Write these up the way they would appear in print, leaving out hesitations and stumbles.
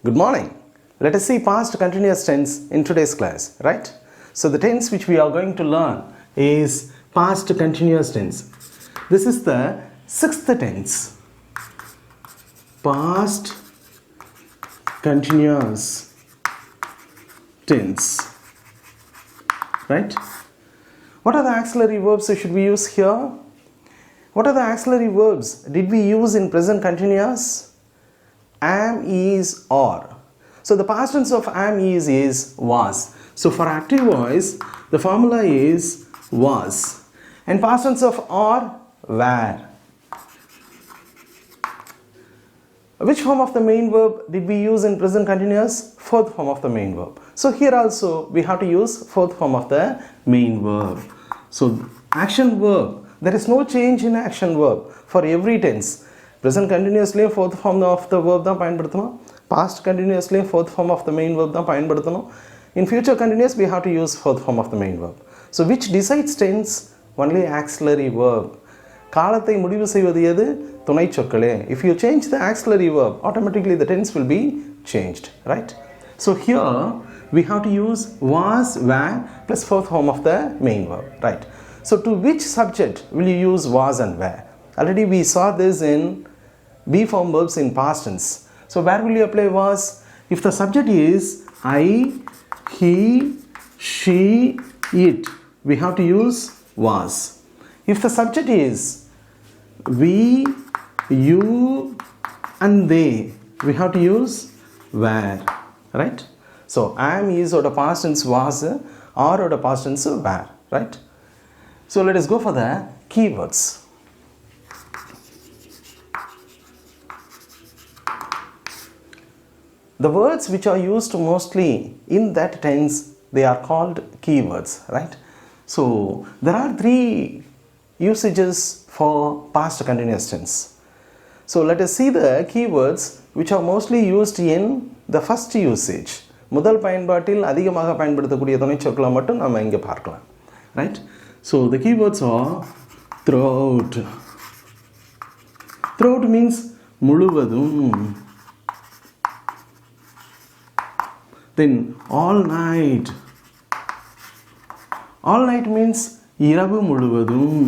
Good morning. Let us see past continuous tense in today's class, right? So the tense which we are going to learn is past continuous tense. This is the sixth tense. Past continuous tense, right? What are the auxiliary verbs should we use here? What are the auxiliary verbs did we use in present continuous? Am, is, are. So the past tense of am, is was. So for active voice, the formula is was. And past tense of are, were. Which form of the main verb did we use in present continuous? Fourth form of the main verb. So here also we have to use fourth form of the main verb. So action verb, there is no change in action verb for every tense. Present continuously fourth form of the verb தான் பயன்படுத்தணும். Past continuously fourth form of the main verb தான் பயன்படுத்தணும். In future continuous we have to use fourth form of the main verb. So which decides tense? Only auxiliary verb. காலத்தை முடிவு செய்வது எது? துணை சொற்களே. If you change the auxiliary verb, automatically the tense will be changed, right? So here we have to use was, were plus fourth form of the main verb, right? So to which subject will you use was and were? Already we saw this in be form verbs in past tense. So where will you apply was? If the subject is I, he, she, it, we have to use was. If the subject is we, you and they, we have to use were, right? So am, is or the past tense was, are or the past tense were, right? So let us go for the keywords. The words which are used mostly in that tense, they are called keywords, right? So there are three usages for past continuous tense. So let us see the keywords which are mostly used in the first usage. முதல் பயன்பாட்டில் அதிகமாக பயன்படுத்தக்கூடிய துணை சொற்களை மட்டும் நம்ம இங்கே பார்க்கலாம், right? So the keywords are throughout. Throughout means முழுவதும். Then all night. All night means இரவு முழுவதும்.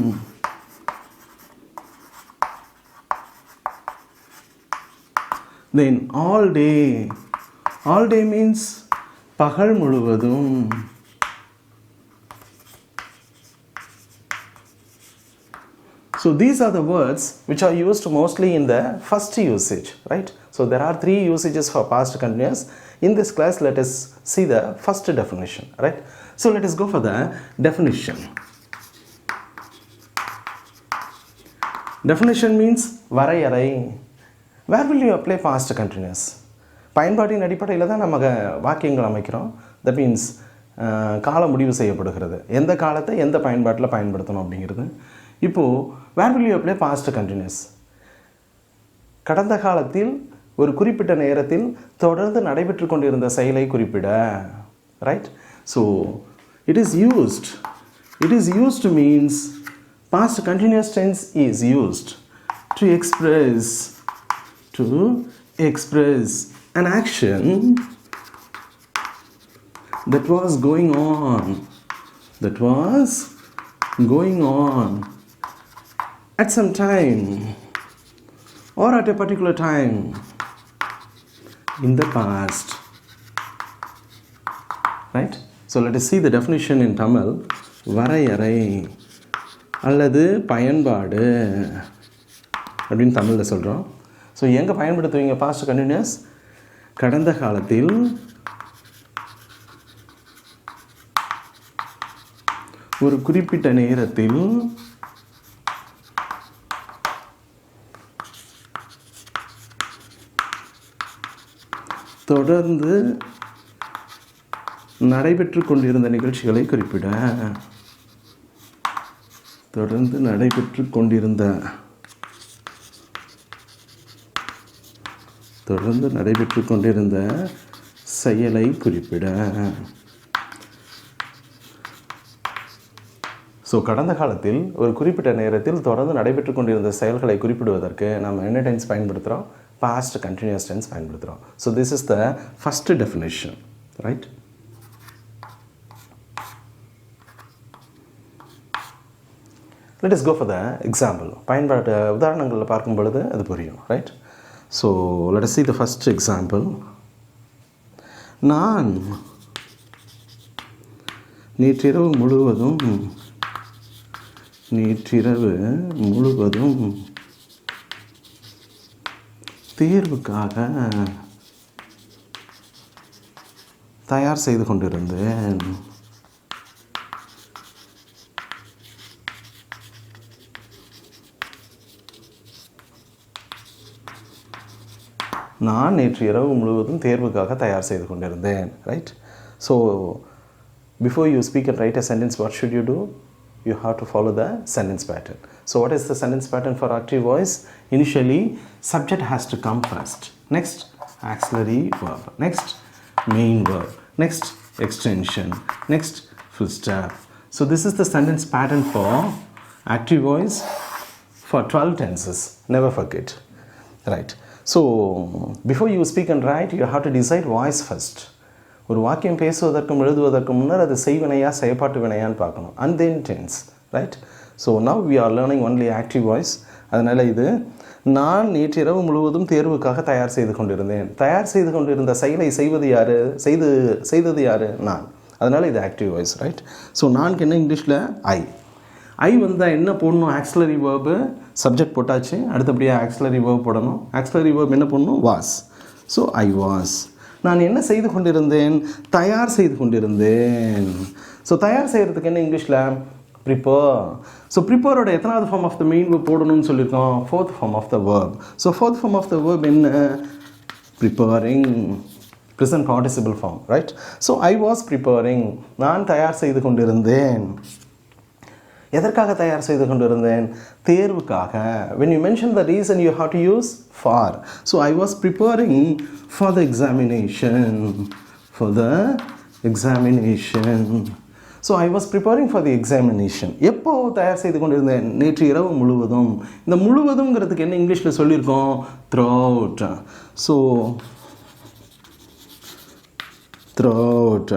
Then all day. All day means பகல் முழுவதும். So these are the words which are used mostly in the first usage, right? So there are three usages for past continuous. In this class, let us see the first definition, right? So let us go for the definition. Definition means வரையறை. Where will you apply past continuous? பயன்பாட்டின் அடிப்படையில் தான் நம்ம வாக்கியங்கள் அமைக்கிறோம். That means காலம் முடிவு செய்யப்படுகிறது. எந்த காலத்தை எந்த பயன்பாட்டில் பயன்படுத்தணும் அப்படிங்கிறது. இப்போது where will you apply past continuous? கடந்த காலத்தில் ஒரு குறிப்பிட்ட நேரத்தில் தொடர்ந்து நடைபெற்று கொண்டிருந்த செயலை குறிப்பிட, right? So it is used means past continuous tense is used to express an action that was going on at some time or at a particular time in the past, right? So let us see the definition in Tamil. வரையறை அல்லது பயன்பாடு அப்படின்னு தமிழில் சொல்கிறோம். So எங்கே பயன்படுத்துவீங்க past continuous? கடந்த காலத்தில் ஒரு குறிப்பிட்ட நேரத்தில் தொடர்ந்து நடைபெற்று கொண்டிருந்த நிகழ்ச்சிகளை குறிப்பிட. தொடர்ந்து நடைபெற்று கொண்டிருந்த செயலை குறிப்பிட. ஸோ கடந்த காலத்தில் ஒரு குறிப்பிட்ட நேரத்தில் தொடர்ந்து நடைபெற்று கொண்டிருந்த செயல்களை குறிப்பிடுவதற்கு நம்ம என்ன டென்ஸ் பயன்படுத்துகிறோம்? past continuous tense பயன்படுத்துகிறோம். So this is the first definition, right? Let us go for the example. பயன்பாட்டு உதாரணங்களில் பார்க்கும் பொழுது அது புரியும், right? So let us see the first example. நான் நேற்றிரவு முழுவதும் தேர்வுக்காக தயார் செய்து கொண்டிருந்தேன். நான் நேற்று இரவு முழுவதும் தேர்வுக்காக தயார் செய்து கொண்டிருந்தேன், right? So before you speak and write a sentence, what should you do? You have to follow the sentence pattern. So what is the sentence pattern for active voice? Initially, subject has to come first. Next, auxiliary verb. Next, main verb. Next, extension. Next, full stop. So this is the sentence pattern for active voice for 12 tenses. Never forget, right? So before you speak and write, you have to decide voice first. ஒரு வாக்கியம் பேசுவதற்கும் எழுதுவதற்கும் முன்னர் அது செய்வினையா செயற்பாட்டு வினையான்னு பார்க்கணும். And then tense, right? So now we are learning only active voice. அதனால் இது நான் நேற்று இரவு முழுவதும் தேர்வுக்காக தயார் செய்து கொண்டிருந்தேன். தயார் செய்து கொண்டிருந்த செயலை செய்தது யார்? நான். அதனால் இது active voice, right? So நான்கு என்ன இங்கிலீஷில் ஐ வந்தால் என்ன போடணும்? ஆக்சிலரி வேர்பு, சப்ஜெக்ட் போட்டாச்சு, அடுத்தபடியாக ஆக்சிலரி வேர்ப் போடணும். ஆக்சிலரி வேர்ப் என்ன பண்ணணும்? வாஸ். So I was. நான் என்ன செய்து கொண்டிருந்தேன்? தயார் செய்து கொண்டிருந்தேன். ஸோ தயார் செய்கிறதுக்கு என்ன இங்கிலீஷில்? ப்ரிப்பேர். ஸோ ப்ரிப்பேரோட எத்தனாவது form of the main verb போடணும்னு சொல்லியிருக்கோம்? Fourth form of the verb. So fourth form of the verb என்ன? Preparing. Present participle form, right? So I was preparing. நான் தயார் செய்து கொண்டிருந்தேன். எதற்காக தயார் செய்து கொண்டிருந்தேன்? தேர்வுக்காக. When you mention the reason, you have to use for. So I was preparing for the examination. So I was preparing for the examination. எப்போ தயார் செய்து கொண்டிருந்தேன்? நேற்று இரவு முழுவதும். இந்த முழுவதும்ங்கிறதுக்கு என்ன இங்கிலீஷில் சொல்லியிருக்கோம்? throughout. So throughout.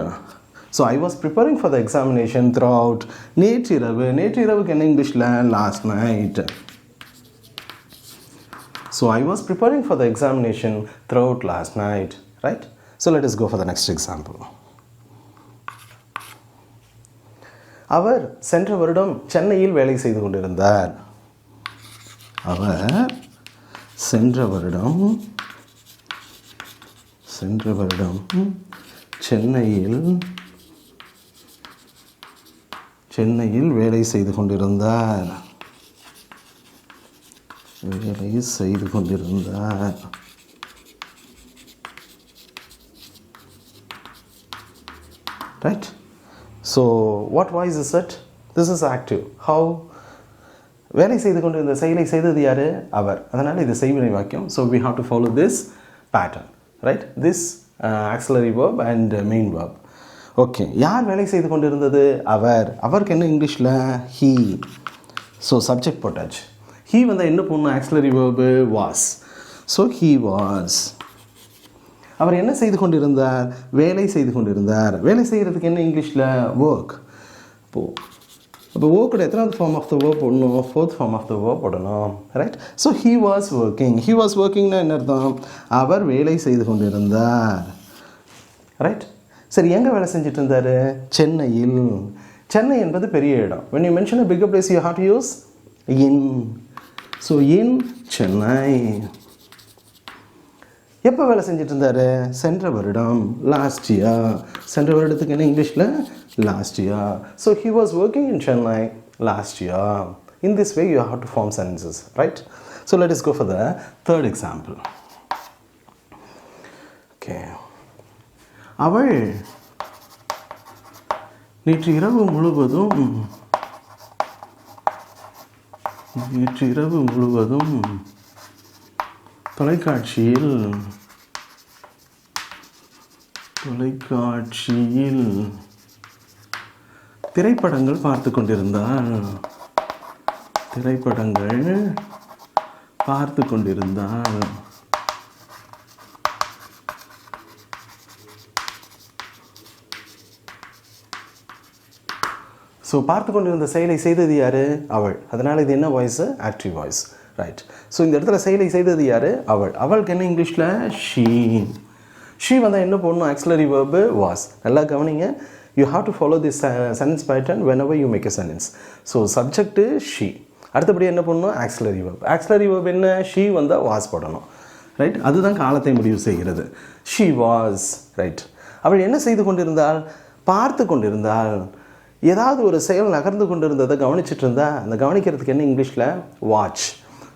So I was preparing for the examination throughout. நேற்றிரவுக்கு என்ன இங்கிலீஷில்? last night. So I was preparing for the examination throughout last night, right? So let us go for the next example. அவர் சென்ற வருடம் சென்னையில் வேலை செய்து கொண்டிருந்தார். அவர் சென்ற வருடம் சென்னையில் வேலை செய்து கொண்டிருந்தார். Right? So what voice is it? This is active. How? வேலை செய்து கொண்டிருந்த செயலை செய்தது யாரு? அவர். அதனால் இது செய்வினை வாக்கியம். So we have to follow this pattern, right? This auxiliary verb and main verb. Okay, யார் வேலை செய்து கொண்டிருந்தது? அவர். அவருக்கு என்ன இங்கிலீஷில்? ஹீ. ஸோ சப்ஜெக்ட் போட்டாச்சு. ஹீ வந்து என்ன பண்ணணும்? Auxiliary verb was. So he was. அவர் என்ன செய்து கொண்டிருந்தார்? வேலை செய்து கொண்டிருந்தார். வேலை செய்கிறதுக்கு என்ன இங்கிலீஷில்? ஒர்க். அப்போ ஒர்க்கோட எத்தனாவது ஃபார்ம் ஆஃப் த வேர்ப் போடணும்? Fourth form of the verb போடணும், ரைட்? ஸோ ஹீ வாஸ் ஒர்க்கிங்னா என்ன அர்த்தம்? அவர் வேலை செய்து கொண்டிருந்தார், ரைட்? சரி, எங்கே வேலை செஞ்சுட்டு இருந்தார்? சென்னையில். சென்னை என்பது பெரிய இடம். when you mention a bigger place, you have to use in. so in Chennai. எப்போ வேலை செஞ்சுட்டு இருந்தார்? சென்ற வருடம், லாஸ்ட் இயர். சென்ற வருடத்துக்கு என்ன இங்கிலீஷில்? Last year. So he was working in Chennai last year. In this way, you have to form sentences, right? So let us go for the third example. Okay. அவள் நேற்று இரவு முழுவதும் தொலைக்காட்சியில் திரைப்படங்கள் பார்த்து கொண்டிருந்தாள். ஸோ பார்த்து கொண்டிருந்த செயலை செய்தது யார்? அவள். அதனால் இது என்ன voice? Active voice. Right. So இந்த இடத்துல செயலை செய்தது யார்? அவள். அவளுக்கு என்ன இங்கிலீஷில்? ஷீ. ஷீ வந்தால் என்ன போடணும்? Auxiliary verb was. நல்லா கவனிங்க. You have to follow this sentence pattern whenever you make a sentence. So subject she, அடுத்தபடி என்ன பண்ணணும்? Auxiliary verb. ஆக்சிலரி வேர்ப் என்ன? ஷீ வந்தால் வாஸ் போடணும். ரைட். அதுதான் காலத்தை முடிவு செய்கிறது. She was. ரைட். அவள் என்ன செய்து கொண்டிருந்தாள்? பார்த்து கொண்டிருந்தாள். ஏதாவது ஒரு செயல் நகர்ந்து கொண்டிருந்ததை கவனிச்சுட்டு இருந்தா, அந்த கவனிக்கிறதுக்கு என்ன இங்கிலீஷில்? Watch.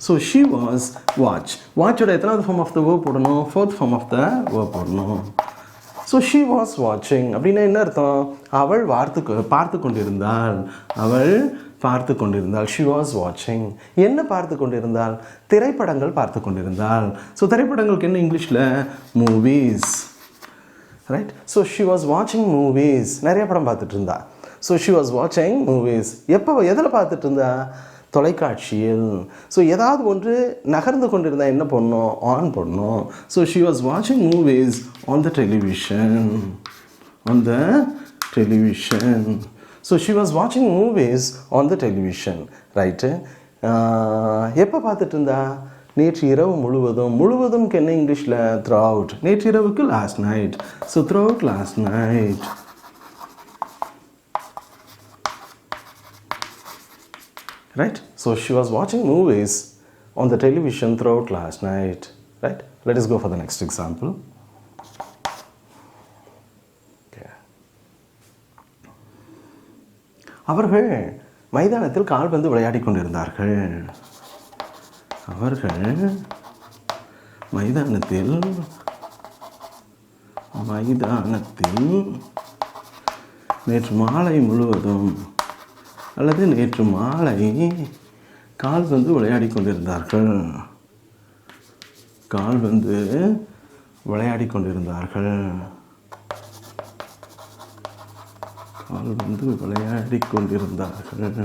So she was watch. வாட்சோட எத்தனாவது ஃபார்ம் ஆஃப் த வேர்ப் போடணும்? Fourth form of the verb போடணும். ஸோ ஷீ வாஸ் வாட்சிங் அப்படின்னா என்ன அர்த்தம்? அவள் பார்த்து கொண்டிருந்தாள். அவள் பார்த்து கொண்டிருந்தாள். ஷி வாஸ் வாட்சிங். என்ன பார்த்து கொண்டிருந்தாள்? திரைப்படங்கள் பார்த்து கொண்டிருந்தாள். ஸோ திரைப்படங்களுக்கு என்ன இங்கிலீஷில்? Movies. Right. So she was வாட்சிங் மூவிஸ். நிறைய படம் பார்த்துட்டு இருந்தா. ஸோ ஷி வாஸ் வாட்சிங் மூவிஸ். எப்போ எதில் பார்த்துட்டு இருந்தா? தொலைக்காட்சியில். ஸோ ஏதாவது ஒன்று நகர்ந்து கொண்டிருந்தால் என்ன பண்ணணும்? ஆன் பண்ணணும். ஸோ ஷி வாஸ் வாட்சிங் movies on the television. On the television. So she was வாட்சிங் movies on the television. Right. எப்போ பார்த்துட்டு இருந்தா? நேற்று இரவு முழுவதும். முழுவதும்க்கு என்ன இங்கிலீஷில்? Throughout. நேற்று இரவுக்கு last night. So throughout last night. Right? So she was watching movies on the television throughout last night. Right? Let us go for the next example. Okay. அவர்கள் மைதானத்தில் கால்பந்து விளையாடிக் கொண்டிருந்தார்கள். அவர்கள் மைதானத்தில் நேற்று மாலை முழுவதும் அல்லது நேற்று மாலை கால்பந்து விளையாடி கொண்டிருந்தார்கள். கால்பந்து விளையாடி கொண்டிருந்தார்கள். கால்பந்து விளையாடி கொண்டிருந்தார்கள்.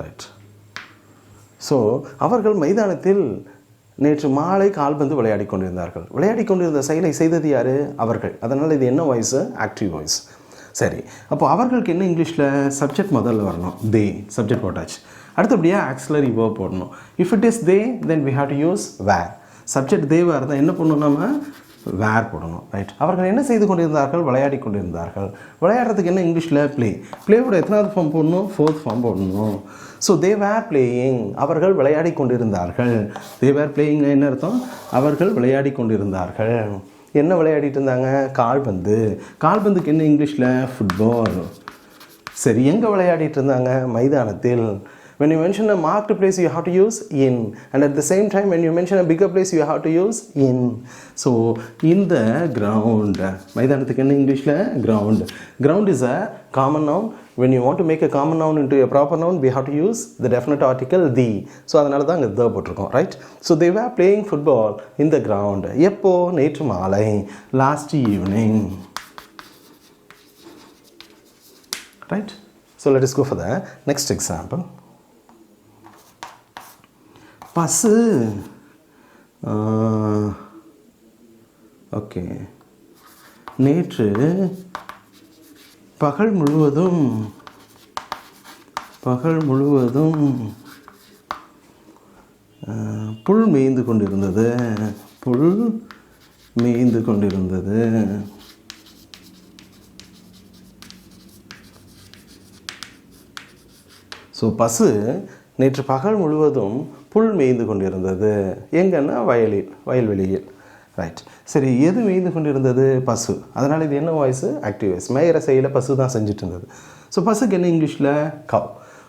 ரைட். ஸோ அவர்கள் மைதானத்தில் நேற்று மாலை கால்பந்து விளையாடி கொண்டிருந்தார்கள். விளையாடி கொண்டிருந்த செயலை செய்தது யார்? அவர்கள். அதனால் இது என்ன வாய்ஸு? Active voice. சரி. அப்போ அவர்களுக்கு என்ன இங்கிலீஷில்? சப்ஜெக்ட் முதல்ல வரணும். தே. சப்ஜெக்ட் போட்டாச்சு. அடுத்தபடியாக ஆக்சிலரி வேர்ப் போடணும். If it is they then we have to use were. சப்ஜெக்ட் தேவாக இருந்தால் என்ன பண்ணணும்? நம்ம வேர் போடணும். ரைட். அவர்கள் என்ன செய்து கொண்டிருந்தார்கள்? விளையாடி கொண்டிருந்தார்கள். விளையாடுறதுக்கு என்ன இங்கிலீஷில்? ப்ளே. ப்ளேவோட எத்தனாவது ஃபார்ம் போடணும்? ஃபோர்த் ஃபார்ம் போடணும். So they were playing. அவர்கள் விளையாடி கொண்டிருந்தார்கள். தே வேர் பிளேயிங்னா என்ன அர்த்தம்? அவர்கள் விளையாடி கொண்டிருந்தார்கள். என்ன விளையாடிட்டு இருந்தாங்க? கால்பந்து. கால்பந்துக்கு என்ன இங்கிலீஷில்? ஃபுட்பால். சரி. எங்கே விளையாடிட்டு இருந்தாங்க? மைதானத்தில். When you mention a marked place, you have to use in. And at the same time, when you mention a bigger place, you have to use in. So, in the ground. மைதானத்துக்கு என்ன இங்கிலீஷில்? ground. Ground is a common noun. When you want to make a common noun into a proper noun, we have to use the definite article the. So, அதனால தான் அங்கே the போட்டிருக்கோம். Right? So, they were playing football in the ground. எப்போ? நேற்று மாலை. Last evening. Right? So, let us go for the next example. பசு. Okay. நேற்று பகல் முழுவதும் புல் மேய்ந்து கொண்டிருந்தது. புல் மேய்ந்து கொண்டிருந்தது. ஸோ பசு நேற்று பகல் முழுவதும் புல் மேய்ந்து கொண்டிருந்தது. எங்கன்னா வயல்வெளியில். ரைட். சரி. எது மேய்ந்து கொண்டிருந்தது? பசு. அதனால் இது என்ன வாய்ஸு? Active voice. மேயிற செயலை பசு தான் செஞ்சுட்டு இருந்தது. ஸோ பசுக்கு என்ன இங்கிலீஷில்? கவ்.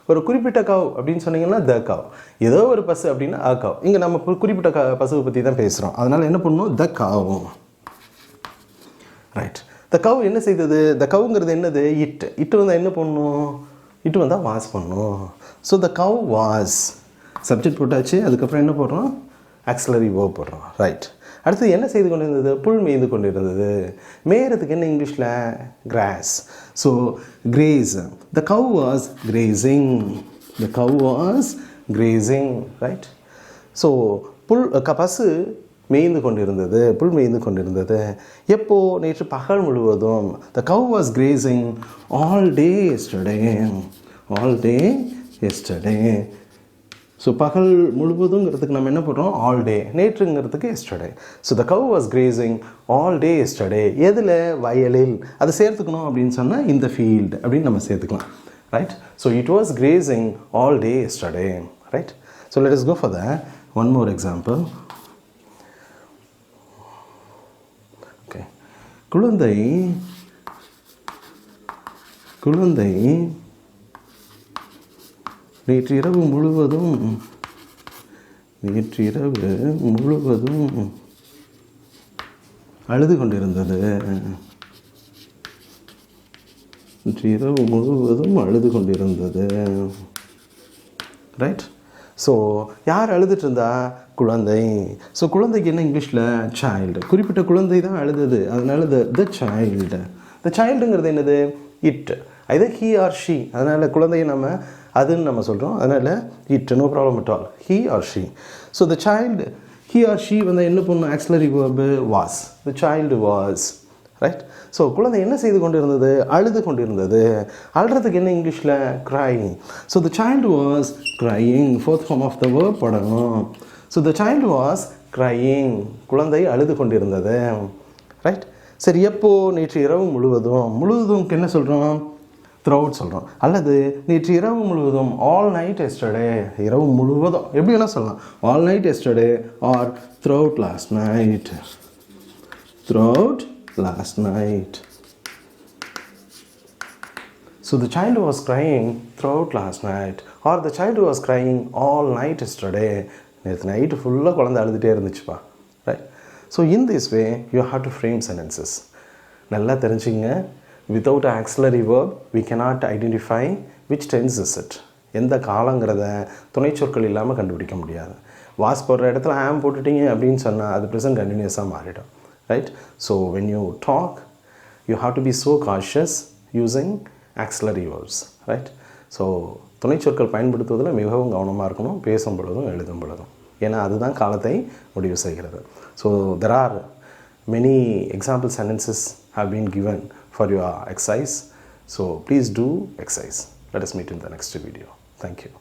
ஒரு குறிப்பிட்ட கவ் அப்படின்னு சொன்னீங்கன்னா த கவ். ஏதோ ஒரு பசு அப்படின்னா அ கவ். இங்கே நம்ம குறிப்பிட்ட பசுவை பற்றி தான் பேசுகிறோம். அதனால் என்ன பண்ணணும்? த கவ். ரைட். த கவ் என்ன செய்தது? த கவுங்கிறது என்னது? இட்டு வந்தால் என்ன பண்ணணும்? இட்டு வந்தால் வாஸ் பண்ணணும். So the cow was. Subject போட்டாச்சு. அதுக்கப்புறம் என்ன போடுறோம்? ஆக்சிலரி வேர்ப் போடுறோம். ரைட். அடுத்து என்ன செய்து கொண்டிருந்தது? புல் மேய்ந்து கொண்டிருந்தது. மேயறதுக்கு என்ன இங்கிலீஷில்? Grass. So graze. The cow was grazing. The cow was grazing. Right. So பசு மேய்ந்து கொண்டிருந்தது, புல் மேய்ந்து கொண்டிருந்தது. எப்போ? நேற்று பகல் முழுவதும். the cow was grazing all day yesterday. all day yesterday. So பகல் முழுவதுங்கிறதுக்கு நம்ம என்ன பண்ணுறோம்? All day. நேற்றுங்கிறதுக்கு yesterday. So the cow was grazing all day yesterday. எதில்? வயலில். அதை சேர்த்துக்கணும் அப்படின்னு சொன்னால் இந்த ஃபீல்டு அப்படின்னு நம்ம சேர்த்துக்கலாம். Right? So it was grazing all day yesterday. Right? So let us go for the one more example. Okay. குழந்தை நேற்றிரவு முழுவதும் அழுது கொண்டிருந்தது. நேற்றிரவு முழுவதும் அழுது கொண்டிருந்தது. ரைட்? ஸோ யார் அழுதுட்டு இருந்தா? குழந்தை. ஸோ குழந்தைக்கு என்ன இங்கிலீஷில்? சைல்டு. குறிப்பிட்ட குழந்தை தான் அழுதுது, அதனால த சைல்டு. த சைல்டுங்கிறது என்னது? It. either he or she. அதனால் குழந்தையை நம்ம அதுன்னு நம்ம சொல்கிறோம். அதனால் it, no problem at all. he or she. So the child, he or she வந்து என்ன பண்ணணும்? Auxiliary verb was. The child was. Right? So குழந்தை என்ன செய்து கொண்டிருந்தது? அழுது கொண்டிருந்தது. அழுறதுக்கு என்ன இங்கிலீஷில்? crying. So the child was crying. Fourth form of the verb போடணும். So the child was crying. குழந்தை அழுது கொண்டிருந்தது. ரைட்? சரி, எப்போ? நேற்று இரவு முழுவதும். முழுவதும்க்கு என்ன சொல்கிறோம்? த்ரூஅவுட் சொல்கிறோம். அல்லது நேற்று இரவு முழுவதும், ஆல் நைட் எஸ்டர்டே. இரவு முழுவதும் எப்படி வேணால் சொல்லலாம். All night yesterday or throughout last night. Throughout last night. So the child was crying throughout last night or the child was crying all night yesterday. நேற்று நைட்டு ஃபுல்லாக குழந்தை அழுதுகிட்டே இருந்துச்சுப்பா. Right? So in this way you have to frame sentences. நல்லா தெரிஞ்சுங்க. without an auxiliary verb we cannot identify which tense is it. எந்த காலங்கிறத துணைச்சொற்கள் இல்லாமல் கண்டுபிடிக்க முடியாது. வாஸ் போடுற இடத்துல ஆம் போட்டுட்டீங்க அப்படின்னு சொன்னால் அது ப்ரெசன்ட் கண்டினியூஸாக மாறிடும். Right? So when you talk you have to be so cautious using auxiliary verbs. Right? So துணைச்சொற்கள் பயன்படுத்துவதில் மிகவும் கவனமாக இருக்கணும், பேசும் பொழுதும் எழுதும் பொழுதும். ஏன்னா அதுதான் காலத்தை முடிவு செய்கிறது. So there are many example sentences have been given for your exercise. So please do exercise. Let us meet in the next video. Thank you.